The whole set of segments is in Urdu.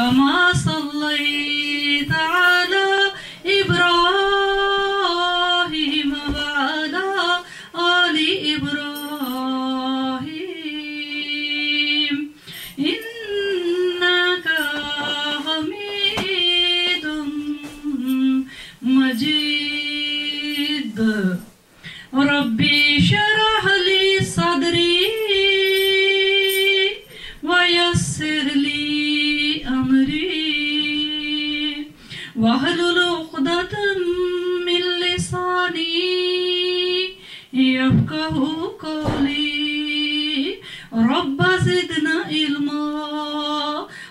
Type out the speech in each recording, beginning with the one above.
كما صليت على إبراهيم وعلى آل إبراهيم إنك حميد مجيد ربي شرح لي صدري ويسر لي أمري واحلل عقدة من لساني يفقه قولي رب زدنا علما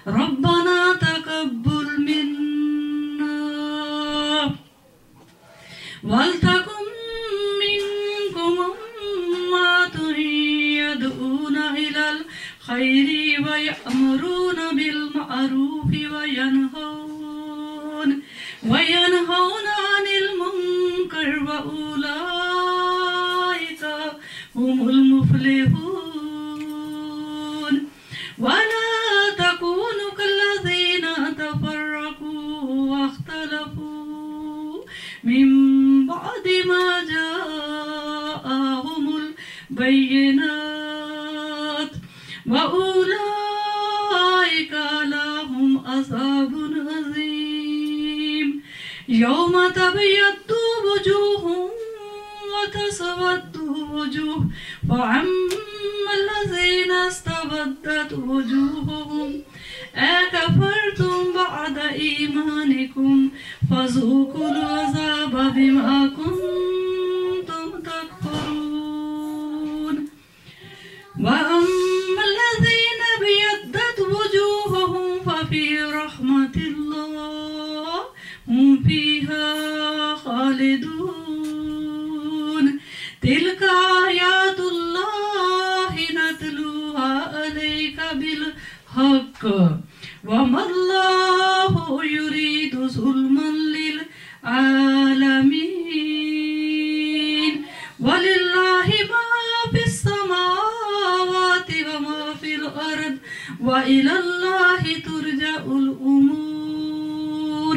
ربنا تقبل منا ولتكن منكم أمة يدعون إلى الخير ويأمرون بالمعروف وينهون عن المنكر وأولئك هم المفلحون ولا تكونوا كالذين تفرقوا واختلفوا من بعد ما جاءهم البينات وأولئك لهم عذاب عظيم يوم تبيض وجوه وتسود وجوه فأما الذين استبدت وجوههم أكفرتم بعد إيمانكم فذوقوا العذاب بما كنتم تكفرون وأما الذين ابيضت وجوههم ففي رحمة الله هم فيها خالدون تلك آيات الله نتلوها عليك بالحق وما الله يريد ظلما للعالمين ولله ما في السماوات وما في الأرض وإلى الله ترجع الأمور.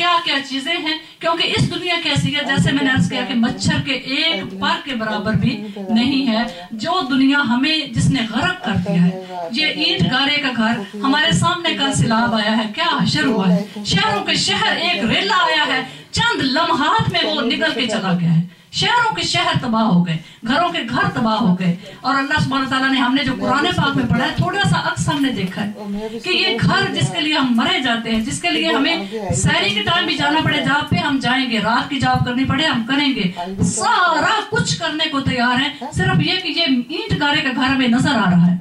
کیا کیا چیزیں ہیں، کیونکہ اس دنیا کی حیثیت جیسے میں نے عرض کیا کہ مچھر کے ایک پر کے برابر بھی نہیں ہے جو دنیا ہمیں جس نے غرق کر دیا ہے۔ یہ اینٹ گارے کا گھر ہمارے سامنے کا سیلاب آیا ہے، کیا حشر ہوا ہے، شہروں کے شہر ایک ریلا آیا ہے، چند لمحات میں وہ نکل کے چلا گیا ہے، شہروں کے شہر تباہ ہو گئے، گھروں کے گھر تباہ ہو گئے۔ اور اللہ سبحانہ تعالیٰ نے ہم نے جو قرآن پاک میں پڑھا ہے تھوڑا سا عکس ہم نے دیکھا ہے کہ یہ گھر جس کے لیے ہم مرے جاتے ہیں، جس کے لیے ہمیں سحری کے ٹائم بھی جانا پڑے، جاب پہ ہم جائیں گے، رات کی جاب کرنی پڑے ہم کریں گے، سارا کچھ کرنے کو تیار ہے، صرف یہ کہ یہ اینٹ گارے کا گھر ہمیں نظر آ رہا ہے،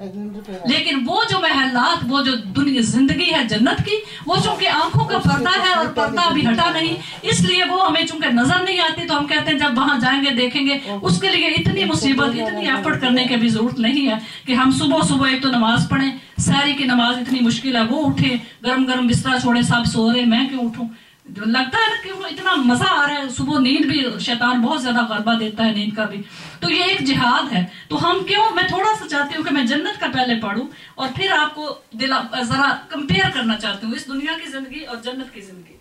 لیکن وہ جو محلات، وہ جو دنیا زندگی ہے جنت کی، وہ چونکہ آنکھوں کا پردہ ہے اور پردہ ابھی ہٹا نہیں، اس لیے وہ ہمیں چونکہ نظر نہیں آتی، تو ہم کہتے ہیں جب وہاں جائیں گے دیکھیں گے۔ اس کے لیے اتنی مصیبت، اتنی ایفرٹ کرنے کی بھی ضرورت نہیں ہے کہ ہم صبح ایک تو نماز پڑھیں، سحری کی نماز اتنی مشکل ہے، وہ اٹھے گرم گرم بستر چھوڑے، سب سو رہے، میں کیوں اٹھوں؟ لگتا ہے نا کہ اتنا مزہ آ رہا ہے، صبح نیند بھی شیطان بہت زیادہ غلبہ دیتا ہے نیند کا بھی، تو یہ ایک جہاد ہے۔ تو ہم کیوں، میں تھوڑا سا چاہتی ہوں کہ میں جنت کا پہلے پڑھوں اور پھر آپ کو ذرا کمپیئر کرنا چاہتی ہوں اس دنیا کی زندگی اور جنت کی زندگی۔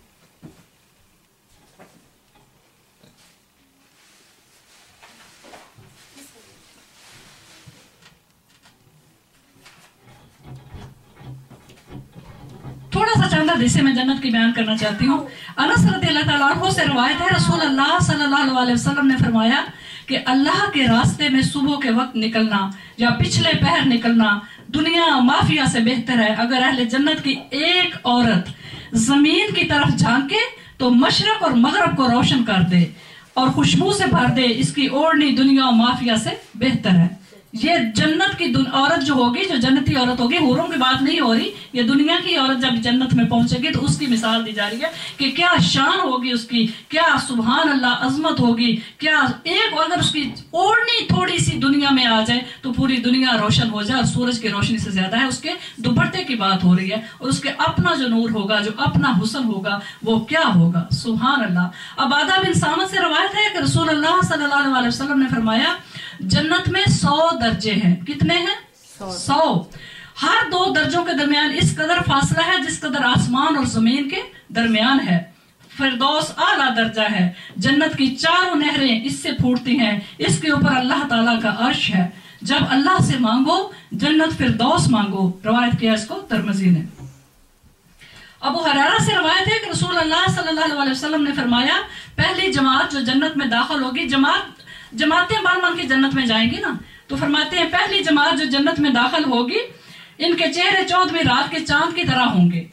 تھوڑا سا چند حدیثیں میں جنت کی بیان کرنا چاہتی ہوں۔ انس رضی اللہ تعالیٰ عنہ سے روایت ہے، رسول اللہ صلی اللہ علیہ وسلم نے فرمایا کہ اللہ کے راستے میں صبح کے وقت نکلنا یا پچھلے پہر نکلنا دنیا مافیا سے بہتر ہے۔ اگر اہل جنت کی ایک عورت زمین کی طرف جھانکے تو مشرق اور مغرب کو روشن کر دے اور خوشبو سے بھر دے، اس کی اوڑھنی دنیا مافیا سے بہتر ہے۔ یہ جنت کی عورت جو ہوگی، جو جنتی عورت ہوگی، حوروں کی بات نہیں ہو رہی، یہ دنیا کی عورت جب جنت میں پہنچے گی تو اس کی مثال دی جا رہی ہے کہ کیا شان ہوگی اس کی، کیا سبحان اللہ عظمت ہوگی، کیا ایک اگر اس کی اوڑھنی تھوڑی سی دنیا میں آ جائے تو پوری دنیا روشن ہو جائے، اور سورج کی روشنی سے زیادہ ہے اس کے دوپٹے کی بات ہو رہی ہے، اور اس کے اپنا جو نور ہوگا، جو اپنا حسن ہوگا، وہ کیا ہوگا، سبحان اللہ۔ عبادہ بن سامت سے روایت ہے کہ رسول اللہ صلی اللہ علیہ وسلم نے فرمایا جنت میں 100 درجے ہیں۔ کتنے ہیں؟ 100۔ ہر 2 درجوں کے درمیان اس قدر فاصلہ ہے جس قدر آسمان اور زمین کے درمیان ہے۔ فردوس اعلیٰ درجہ ہے، جنت کی 4 نہریں اس سے پھوٹتی ہیں، اس کے اوپر اللہ تعالیٰ کا عرش ہے۔ جب اللہ سے مانگو جنت فردوس مانگو، روایت کیا اس کو ترمذی نے۔ ابو ہریرہ سے روایت ہے کہ رسول اللہ صلی اللہ علیہ وسلم نے فرمایا پہلی جماعت جو جنت میں داخل ہوگی، جماعتیں مان کے جنت میں جائیں گی نا، تو فرماتے ہیں پہلی جماعت جو جنت میں داخل ہوگی ان کے چہرے 14ویں رات کے چاند کی طرح ہوں گے،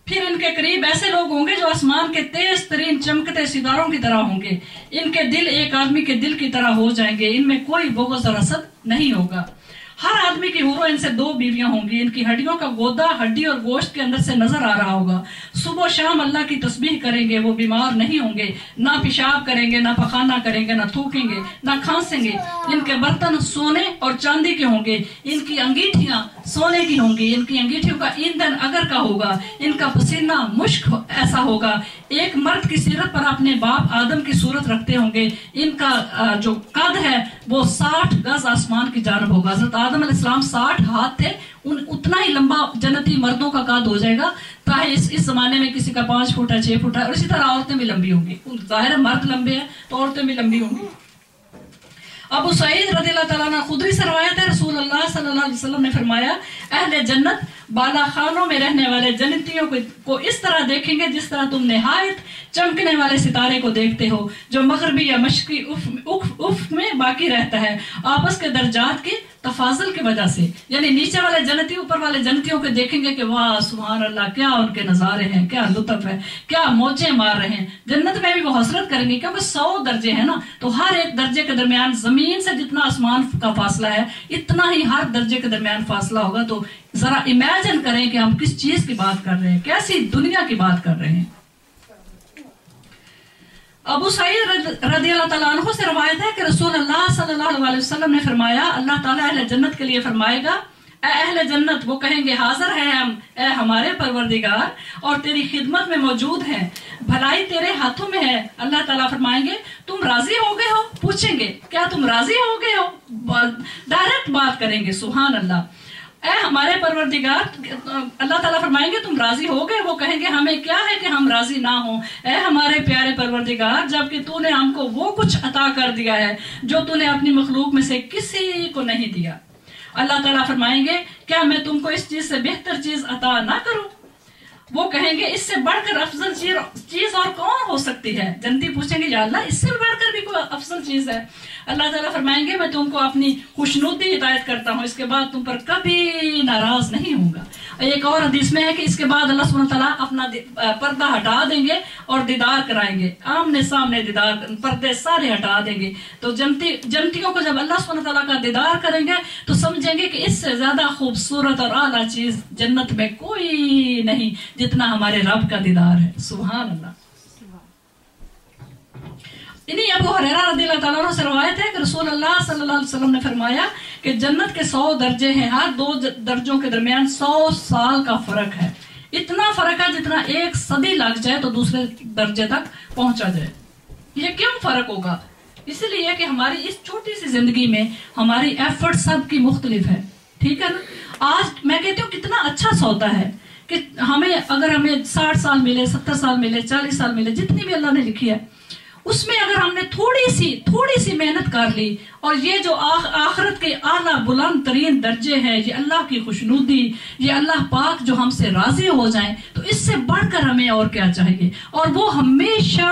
پھر ان کے قریب ایسے لوگ ہوں گے جو آسمان کے تیز ترین چمکتے ستاروں کی طرح ہوں گے، ان کے دل ایک آدمی کے دل کی طرح ہو جائیں گے، ان میں کوئی بغض اور حسد نہیں ہوگا۔ ہر آدمی کی حوروں ان سے 2 بیویاں ہوں گی، ان کی ہڈیوں کا گودا ہڈی اور گوشت کے اندر سے نظر آ رہا ہوگا، صبح و شام اللہ کی تسبیح کریں گے، وہ بیمار نہیں ہوں گے، نہ پیشاب کریں گے، نہ پخانہ کریں گے، نہ تھوکیں گے، نہ کھانسیں گے، ان کے برتن سونے اور چاندی کے ہوں گے، ان کی انگیٹھیاں سونے کی ہوں گی، ان کی انگیٹھیوں کا ایندھن اگر کا ہوگا، ان کا پسینہ مشک ایسا ہوگا، ایک مرد کی سیرت پر اپنے باپ آدم کی صورت رکھتے ہوں گے، ان کا جو قد ہے وہ 60 گز آسمان کی جانب ہوگا۔ حضرت آدم علیہ السلام 60 ہاتھ تھے، اتنا ہی لمبا جنتی مردوں کا قد ہو جائے گا، تاکہ اس زمانے میں کسی کا 5 فٹ ہے، 6 فٹ ہے، اور اسی طرح عورتیں بھی لمبی ہوں گی، ظاہر مرد لمبے ہیں تو عورتیں بھی لمبی ہوں گی۔ ابو سعید رضی اللہ تعالیٰ عنہ خدری سے روایت ہے، رسول اللہ صلی اللہ علیہ وسلم نے فرمایا اہل جنت بالا خانوں میں رہنے والے جنتیوں کو اس طرح دیکھیں گے جس طرح تم نہایت چمکنے والے ستارے کو دیکھتے ہو جو مغربی یا مشرقی افق میں باقی رہتا ہے، آپس کے درجات کی تفاضل کی وجہ سے، یعنی نیچے والے جنتی اوپر والے جنتیوں کو دیکھیں گے کہ واہ سبحان اللہ، کیا ان کے نظارے ہیں، کیا لطف ہے، کیا موجیں مار رہے ہیں۔ جنت میں بھی وہ حسرت کریں گے کیونکہ 100 درجے ہیں نا، تو ہر ایک درجے کے درمیان زمین سے جتنا آسمان کا فاصلہ ہے اتنا ہی ہر درجے کے درمیان فاصلہ ہوگا۔ تو ذرا امیجن کریں کہ ہم کس چیز کی بات کر رہے ہیں، کیسی دنیا کی بات کر رہے ہیں۔ ابو سعید رضی اللہ تعالیٰ عنہ سے روایت ہے کہ رسول اللہ صلی اللہ علیہ وسلم نے فرمایا اللہ تعالیٰ اہل جنت کے لیے فرمائے گا اے اہل جنت، وہ کہیں گے حاضر ہیں ہم اے ہمارے پروردگار اور تیری خدمت میں موجود ہیں، بھلائی تیرے ہاتھوں میں ہے۔ اللہ تعالیٰ فرمائیں گے تم راضی ہو گئے ہو؟ پوچھیں گے کیا تم راضی ہو گئے ہو؟ ڈائریکٹ بات کریں گے، سبحان اللہ۔ اے ہمارے پروردگار، اللہ تعالیٰ فرمائیں گے تم راضی ہو گئے؟ وہ کہیں گے ہمیں کیا ہے کہ ہم راضی نہ ہوں، اے ہمارے پیارے پروردگار، جبکہ تو نے ہم کو وہ کچھ عطا کر دیا ہے جو تو نے اپنی مخلوق میں سے کسی کو نہیں دیا۔ اللہ تعالیٰ فرمائیں گے کیا میں تم کو اس چیز سے بہتر چیز عطا نہ کروں؟ وہ کہیں گے اس سے بڑھ کر افضل چیز اور کون ہو سکتی ہے؟ جنتی پوچھیں گے یا اللہ اس سے بڑھ کر بھی کوئی افضل چیز ہے؟ اللہ تعالیٰ فرمائیں گے میں تم کو اپنی خوشنودی ہدایت کرتا ہوں، اس کے بعد تم پر کبھی ناراض نہیں ہوں گا۔ ایک اور حدیث میں ہے کہ اس کے بعد اللہ سبحانہ تعالیٰ اپنا پردہ ہٹا دیں گے اور دیدار کرائیں گے، آمنے سامنے دیدار، پردے سارے ہٹا دیں گے۔ تو جنتیوں کو جب اللہ سبحانہ تعالیٰ کا دیدار کریں گے تو سمجھیں گے کہ اس سے زیادہ خوبصورت اور اعلیٰ چیز جنت میں کوئی نہیں جتنا ہمارے رب کا دیدار ہے۔ سبحان اللہ۔ انہیں ابو ہریرہ رضی اللہ تعالیٰ عنہ سے روایت ہے کہ رسول اللہ صلی اللہ علیہ وسلم نے فرمایا کہ جنت کے 100 درجے ہیں، ہر 2 درجوں کے درمیان 100 سال کا فرق ہے۔ اتنا فرق ہے جتنا 1 صدی لگ جائے تو دوسرے درجے تک پہنچا جائے۔ یہ کیوں فرق ہوگا؟ اس لیے کہ ہماری اس چھوٹی سی زندگی میں ہماری ایفرٹ سب کی مختلف ہے، ٹھیک ہے نا؟ آج میں کہتی ہوں کتنا اچھا سودا ہے کہ اگر ہمیں 60 سال ملے، 70 سال ملے، 40 سال ملے، جتنی بھی اللہ نے لکھی ہے، اس میں اگر ہم نے تھوڑی سی محنت کر لی، اور یہ جو آخرت کے اعلیٰ بلند ترین درجے ہیں، یہ اللہ کی خوشنودی، یہ اللہ پاک جو ہم سے راضی ہو جائیں، تو اس سے بڑھ کر ہمیں اور کیا چاہیے؟ اور وہ ہمیشہ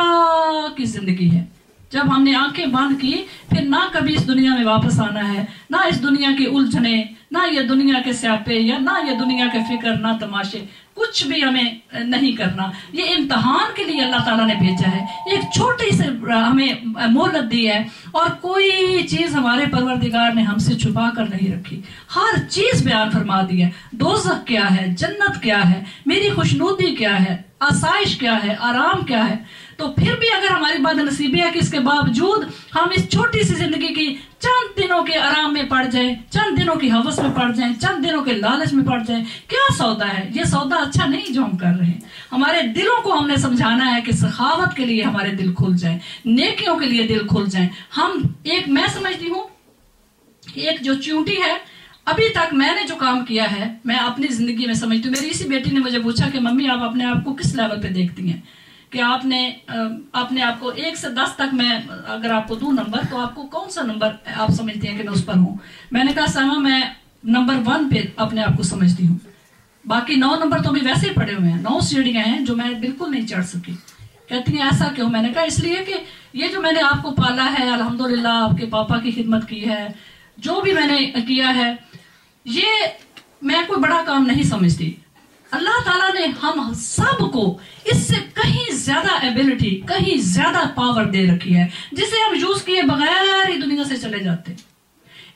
کی زندگی ہے۔ جب ہم نے آنکھیں بند کی پھر نہ کبھی اس دنیا میں واپس آنا ہے، نہ اس دنیا کی الجھنیں، نہ یہ دنیا کے سیاپے، یا نہ یہ دنیا کے فکر، نہ تماشے، کچھ بھی ہمیں نہیں کرنا۔ یہ امتحان کے لیے اللہ تعالیٰ نے بھیجا ہے، ایک چھوٹی سے ہمیں مہلت دی ہے، اور کوئی چیز ہمارے پروردگار نے ہم سے چھپا کر نہیں رکھی، ہر چیز بیان فرما دی ہے۔ دوزخ کیا ہے، جنت کیا ہے، میری خوشنودی کیا ہے، آسائش کیا ہے، آرام کیا ہے۔ تو پھر بھی اگر ہماری بد نصیبی ہے کہ اس کے باوجود ہم اس چھوٹی سی زندگی کی چند دنوں کے آرام میں پڑ جائیں، چند دنوں کی ہوس میں پڑ جائیں، چند دنوں کے لالچ میں پڑ جائیں، کیا سودا ہے؟ یہ سودا اچھا نہیں جو ہم کر رہے ہیں۔ ہمارے دلوں کو ہم نے سمجھانا ہے کہ سخاوت کے لیے ہمارے دل کھل جائیں، نیکیوں کے لیے دل کھل جائیں۔ میں سمجھتی ہوں ایک جو چیونٹی ہے، ابھی تک میں نے جو کام کیا ہے، میں اپنی زندگی میں سمجھتی ہوں، میری اسی بیٹی نے مجھے پوچھا کہ ممی آپ اپنے آپ کو کس لیول پہ دیکھتی ہیں، کہ آپ نے آپ کو 1 سے 10 تک میں اگر آپ کو دوں نمبر، تو آپ کو کون سا نمبر آپ سمجھتی ہیں کہ میں اس پر ہوں؟ میں نے کہا سما میں نمبر 1 پہ اپنے آپ کو سمجھتی ہوں، باقی 9 نمبر تو بھی ویسے ہی پڑے ہوئے ہیں، 9 سیڑھیاں ہیں جو میں بالکل نہیں چڑھ سکی۔ کہتی ہیں ایسا کیوں؟ میں نے کہا اس لیے کہ یہ جو میں نے آپ کو پالا ہے، الحمدللہ آپ کے پاپا کی خدمت کی ہے، جو بھی میں نے کیا ہے، یہ میں کوئی بڑا کام نہیں سمجھتی۔ اللہ تعالیٰ نے ہم سب کو اس سے کہیں زیادہ ایبلٹی، کہیں زیادہ پاور دے رکھی ہے، جسے ہم یوز کیے بغیر ہی دنیا سے چلے جاتے۔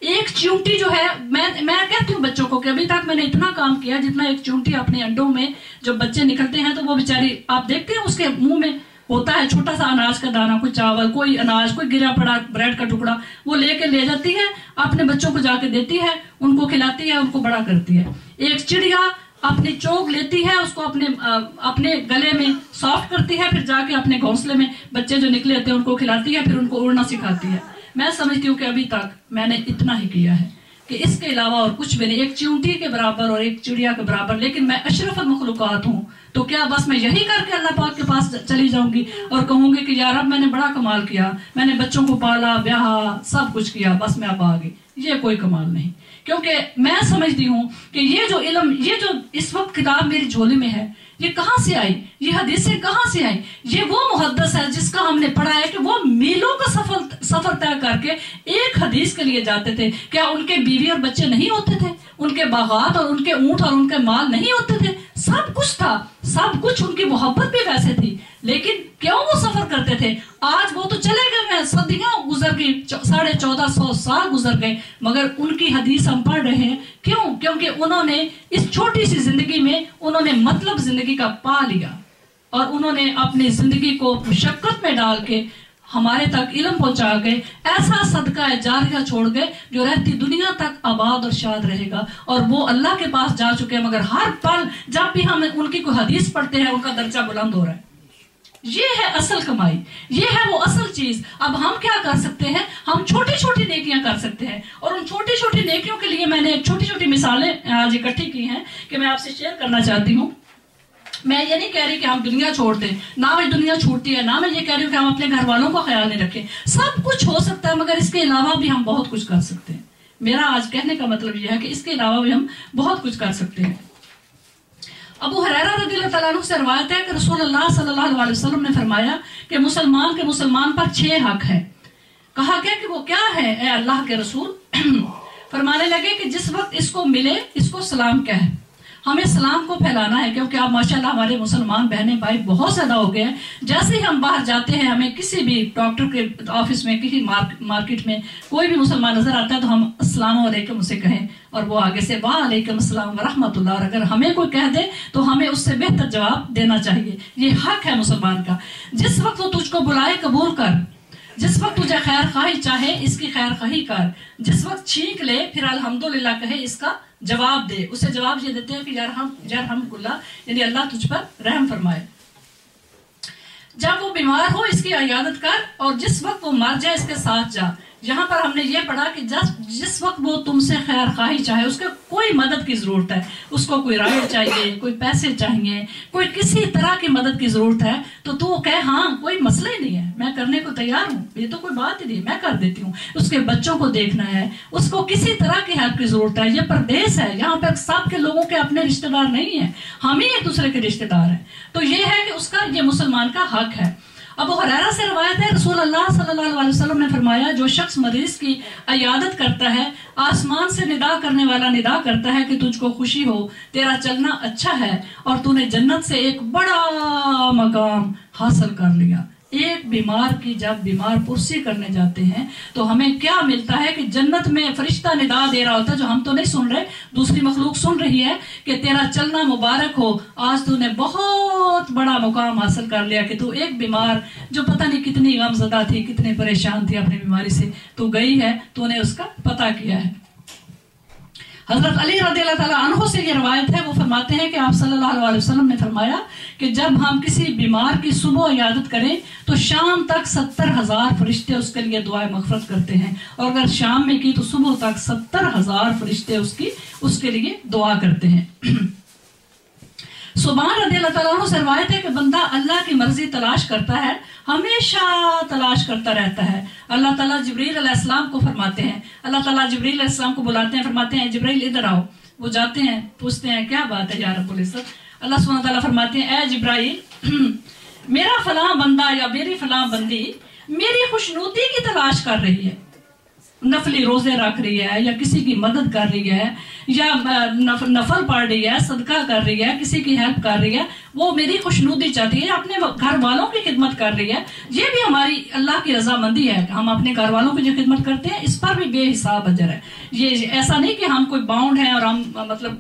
ایک چونٹی جو ہے، میں کہتی ہوں بچوں کو کہ ابھی تک میں نے اتنا کام کیا جتنا ایک چونٹی اپنے انڈوں میں جب بچے نکلتے ہیں تو وہ بیچاری، آپ دیکھتے ہیں اس کے منہ میں ہوتا ہے چھوٹا سا اناج کا دانہ، کوئی چاول، کوئی اناج، کوئی گرا پڑا بریڈ کا ٹکڑا، وہ لے جاتی ہے، اپنے بچوں کو جا کے دیتی ہے، ان کو کھلاتی ہے، ان کو بڑا کرتی ہے۔ ایک چڑیا اپنی چوگ لیتی ہے، اس کو اپنے گلے میں سافٹ کرتی ہے، پھر جا کے اپنے گھونسلے میں بچے جو نکلے ہوتے ہیں ان کو کھلاتی ہے، پھر ان کو اڑنا سکھاتی ہے۔ میں سمجھتی ہوں کہ ابھی تک میں نے اتنا ہی کیا ہے کہ اس کے علاوہ اور کچھ بھی نہیں، ایک چیونٹی کے برابر اور ایک چڑیا کے برابر، لیکن میں اشرف المخلوقات ہوں۔ تو کیا بس میں یہی کر کے اللہ پاک کے پاس چلی جاؤں گی اور کہوں گی کہ یا رب میں نے بڑا کمال کیا، میں نے بچوں کو پالا، بیاہا، سب کچھ کیا، بس میں اب آ گئی؟ یہ کوئی کمال نہیں، کیونکہ میں سمجھتی ہوں کہ یہ جو علم، یہ جو اس وقت کتاب میری جھولی میں ہے، یہ کہاں سے آئی؟ یہ حدیثیں کہاں سے آئی؟ یہ وہ محدث ہے جس کا ہم نے پڑھا ہے کہ وہ میلوں کا سفر طے کر کے ایک حدیث کے لیے جاتے تھے۔ کیا ان کے بیوی اور بچے نہیں ہوتے تھے؟ ان کے باغات اور ان کے اونٹ اور ان کے مال نہیں ہوتے تھے؟ سب کچھ تھا، سب کچھ، ان کی محبت بھی ویسے تھی، لیکن کیوں وہ سفر کرتے تھے؟ آج وہ تو چلے گئے ہیں، صدیاں گزر گئی، 1450 سال گزر گئے، مگر ان کی حدیث ہم پڑھ رہے ہیں۔ کیوں؟ کیونکہ انہوں نے اس چھوٹی سی زندگی میں انہوں نے مطلب زندگی کا پا لیا، اور انہوں نے اپنی زندگی کو مشقت میں ڈال کے ہمارے تک علم پہنچا گئے، ایسا صدقہ جاریہ چھوڑ گئے جو رہتی دنیا تک آباد اور شاد رہے گا، اور وہ اللہ کے پاس جا چکے ہیں، مگر ہر پل جب بھی ہم ان کی کوئی حدیث پڑھتے ہیں ان کا درجہ بلند ہو رہا ہے۔ یہ ہے اصل کمائی، یہ ہے وہ اصل چیز۔ اب ہم کیا کر سکتے ہیں؟ ہم چھوٹی چھوٹی نیکیاں کر سکتے ہیں، اور ان چھوٹی چھوٹی نیکیوں کے لیے میں نے چھوٹی چھوٹی مثالیں آج اکٹھی کی ہیں کہ میں آپ سے شیئر کرنا چاہتی ہوں۔ میں یہ نہیں کہہ رہی کہ ہم دنیا چھوڑ دیں، نہ میں دنیا چھوڑتی ہے، نہ میں یہ کہہ رہی ہوں کہ ہم اپنے گھر والوں کا خیال نہیں رکھیں۔ سب کچھ ہو سکتا ہے، مگر اس کے علاوہ بھی ہم بہت کچھ کر سکتے ہیں۔ میرا آج کہنے کا مطلب یہ ہے کہ اس کے علاوہ بھی ہم بہت کچھ کر سکتے ہیں۔ ابو ہریرہ رضی اللہ تعالیٰ عنہ سے روایت ہے کہ رسول اللہ صلی اللہ علیہ وسلم نے فرمایا کہ مسلمان پر 6 حق ہے۔ کہا گیا کہ وہ کیا ہے اے اللہ کے رسول؟ فرمانے لگے کہ جس وقت اس کو ملے اس کو سلام کہے، ہمیں سلام کو پھیلانا ہے، کیونکہ آپ ماشاءاللہ ہمارے مسلمان بہنیں بھائی بہت زیادہ ہو گئے ہیں۔ جیسے ہی ہم باہر جاتے ہیں، ہمیں کسی بھی ڈاکٹر کے آفس میں، کسی مارکیٹ میں کوئی بھی مسلمان نظر آتا ہے تو ہم السلام علیکم اسے کہیں، اور وہ آگے سے وعلیکم السلام ورحمۃ اللہ، اور اگر ہمیں کوئی کہہ دے تو ہمیں اس سے بہتر جواب دینا چاہیے۔ یہ حق ہے مسلمان کا۔ جس وقت وہ تجھ کو بلائے قبول کر، جس وقت تجھے خیر خواہی چاہے اس کی خیر خواہی کر، جس وقت چھینک لے پھر الحمدللہ کہے، اس کا جواب دے۔ اسے جواب یہ دیتے ہیں کہ یرحمک اللہ، یعنی اللہ تجھ پر رحم فرمائے۔ جب وہ بیمار ہو اس کی عیادت کر، اور جس وقت وہ مر جائے اس کے ساتھ جا۔ یہاں پر ہم نے یہ پڑھا کہ جس وقت وہ تم سے خیر خواہی چاہے، اس کے کوئی مدد کی ضرورت ہے، اس کو کوئی رائے چاہیے، کوئی پیسے چاہیے، کوئی کسی طرح کی مدد کی ضرورت ہے، تو کہے ہاں کوئی مسئلہ ہی نہیں ہے، میں کرنے کو تیار ہوں، یہ تو کوئی بات ہی نہیں، میں کر دیتی ہوں۔ اس کے بچوں کو دیکھنا ہے، اس کو کسی طرح کی ہیلپ کی ضرورت ہے۔ یہ پردیس ہے، یہاں پر سب کے لوگوں کے اپنے رشتہ دار نہیں ہیں، ہم ہی ایک دوسرے کے رشتہ دار ہیں۔ تو یہ ہے کہ اس کا، یہ مسلمان کا حق ہے۔ ابو ہریرہ سے روایت ہے رسول اللہ صلی اللہ علیہ وسلم نے فرمایا، جو شخص مریض کی عیادت کرتا ہے، آسمان سے ندا کرنے والا ندا کرتا ہے کہ تجھ کو خوشی ہو، تیرا چلنا اچھا ہے اور تو نے جنت سے ایک بڑا مقام حاصل کر لیا۔ ایک بیمار کی جب بیمار پرسی کرنے جاتے ہیں تو ہمیں کیا ملتا ہے کہ جنت میں فرشتہ ندا دے رہا ہوتا ہے، جو ہم تو نہیں سن رہے، دوسری مخلوق سن رہی ہے کہ تیرا چلنا مبارک ہو، آج تو نے بہت بڑا مقام حاصل کر لیا کہ تو ایک بیمار جو پتہ نہیں کتنی غم زدہ تھی، کتنی پریشان تھی اپنی بیماری سے، تو گئی ہے، تو نے اس کا پتہ کیا ہے۔ حضرت علی رضی اللہ تعالیٰ عنہ سے یہ روایت ہے، وہ فرماتے ہیں کہ آپ صلی اللہ علیہ وسلم نے فرمایا کہ جب ہم کسی بیمار کی صبح عیادت کریں تو شام تک 70,000 فرشتے اس کے لیے دعائے مغفرت کرتے ہیں، اور اگر شام میں کی تو صبح تک 70,000 فرشتے اس کے لیے دعا کرتے ہیں۔ سبحان رضی اللہ تعالیٰ عنہ سے روایت ہے کہ بندہ اللہ کی مرضی تلاش کرتا ہے، ہمیشہ تلاش کرتا رہتا ہے۔ اللہ تعالیٰ جبریل علیہ السلام کو فرماتے ہیں، اللہ تعالیٰ جبریل علیہ السلام کو بلاتے ہیں، فرماتے ہیں جبریل ادھر آؤ۔ وہ جاتے ہیں، پوچھتے ہیں کیا بات ہے یا رب العزت؟ اللہ سبحانہ تعالیٰ فرماتے ہیں اے جبرائیل، میرا فلاں بندہ یا میری فلاں بندی میری خوشنودی کی تلاش کر رہی ہے، نفلی روزے رکھ رہی ہے، یا کسی کی مدد کر رہی ہے، یا نفل پڑھ رہی ہے، صدقہ کر رہی ہے، کسی کی ہیلپ کر رہی ہے، وہ میری خوشنودی چاہتی ہے، اپنے گھر والوں کی خدمت کر رہی ہے۔ یہ بھی ہماری اللہ کی رضامندی ہے کہ ہم اپنے گھر والوں کی جو خدمت کرتے ہیں اس پر بھی بے حساب اجر ہے۔ یہ ایسا نہیں کہ ہم کوئی باؤنڈ ہیں اور ہم مطلب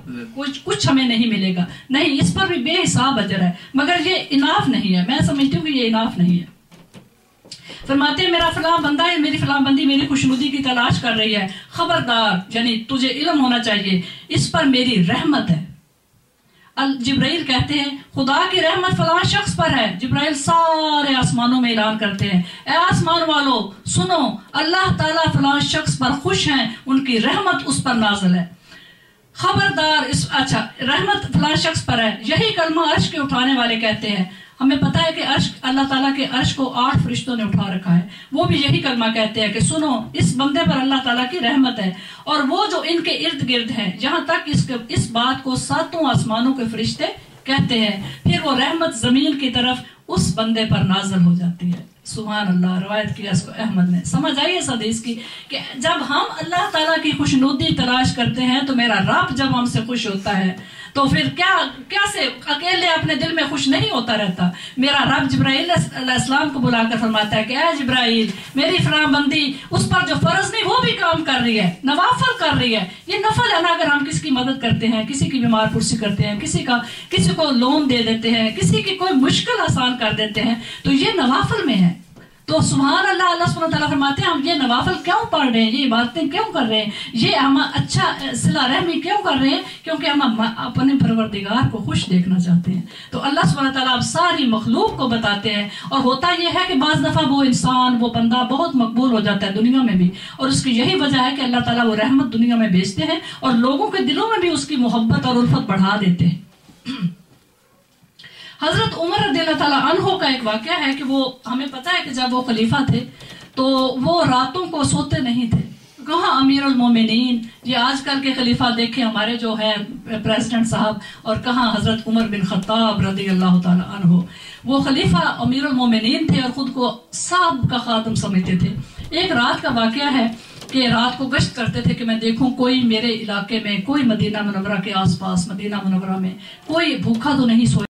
کچھ ہمیں نہیں ملے گا، نہیں، اس پر بھی بے حساب اجر ہے، مگر یہ اناف نہیں ہے۔ میں سمجھتی ہوں کہ یہ اناف نہیں ہے۔ فرماتے ہیں میرا فلاں بندہ ہے، میری فلاں بندی میری خوشنودی کی تلاش کر رہی ہے، خبردار، یعنی تجھے علم ہونا چاہیے اس پر میری رحمت ہے۔ جبرائیل کہتے ہیں خدا کی رحمت فلاں شخص پر ہے۔ جبرائیل سارے آسمانوں میں اعلان کرتے ہیں اے آسمان والو سنو، اللہ تعالیٰ فلاں شخص پر خوش ہیں، ان کی رحمت اس پر نازل ہے، خبردار اچھا رحمت فلاں شخص پر ہے۔ یہی کلمہ عرش کے اٹھانے والے کہتے ہیں۔ ہمیں پتا ہے کہ عرش، اللہ تعالیٰ کے عرش کو 8 فرشتوں نے اٹھا رکھا ہے، وہ بھی یہی کلمہ کہتے ہیں کہ سنو، اس بندے پر اللہ تعالیٰ کی رحمت ہے، اور وہ جو ان کے ارد گرد ہیں، یہاں تک اس بات کو 7 آسمانوں کے فرشتے کہتے ہیں، پھر وہ رحمت زمین کی طرف اس بندے پر نازل ہو جاتی ہے۔ سبحان اللہ، روایت کیا اس کو احمد نے۔ سمجھ آئی اس حدیث کی کہ جب ہم اللہ تعالیٰ کی خوشنودی تلاش کرتے ہیں تو میرا رب جب ہم سے خوش ہوتا ہے تو پھر کیا سے اکیلے اپنے دل میں خوش نہیں ہوتا رہتا۔ میرا رب جبرائیل علیہ السلام کو بلا کر فرماتا ہے کہ اے جبرائیل، میری فلاں بندی اس پر جو فرض نہیں وہ بھی کام کر رہی ہے، نوافل کر رہی ہے۔ یہ نفل ہے نا، اگر ہم کسی کی مدد کرتے ہیں، کسی کی بیمار پرسی کرتے ہیں، کسی کو لون دے دیتے ہیں، کسی کی کوئی مشکل آسان کر دیتے ہیں، تو یہ نوافل میں ہے۔ تو سبحان اللہ، اللہ سبحانہ وتعالیٰ فرماتے ہیں ہم یہ نوافل کیوں پڑھ رہے ہیں، یہ عبادتیں کیوں کر رہے ہیں، یہ ہم اچھا صلہ رحمی کیوں کر رہے ہیں، کیونکہ ہم اپنے پروردگار کو خوش دیکھنا چاہتے ہیں۔ تو اللہ سبحانہ وتعالیٰ اب ساری مخلوق کو بتاتے ہیں، اور ہوتا یہ ہے کہ بعض دفعہ وہ انسان، وہ بندہ بہت مقبول ہو جاتا ہے دنیا میں بھی، اور اس کی یہی وجہ ہے کہ اللہ تعالیٰ وہ رحمت دنیا میں بھیجتے ہیں اور لوگوں کے دلوں میں بھی اس کی محبت اور الفت بڑھا دیتے ہیں۔ حضرت عمر رضی اللہ تعالیٰ عنہ کا ایک واقعہ ہے کہ وہ ہمیں پتہ ہے کہ جب وہ خلیفہ تھے تو وہ راتوں کو سوتے نہیں تھے۔ کہاں امیر المومنین، یہ آج کل کے خلیفہ دیکھیں ہمارے جو ہے پریزیڈنٹ صاحب، اور کہاں حضرت عمر بن خطاب رضی اللہ تعالیٰ عنہ، وہ خلیفہ امیر المومنین تھے اور خود کو صاحب کا خادم سمجھتے تھے۔ ایک رات کا واقعہ ہے کہ رات کو گشت کرتے تھے کہ میں دیکھوں کوئی میرے علاقے میں، کوئی مدینہ منورہ کے آس پاس، مدینہ منورہ میں کوئی بھوکا تو نہیں سویا۔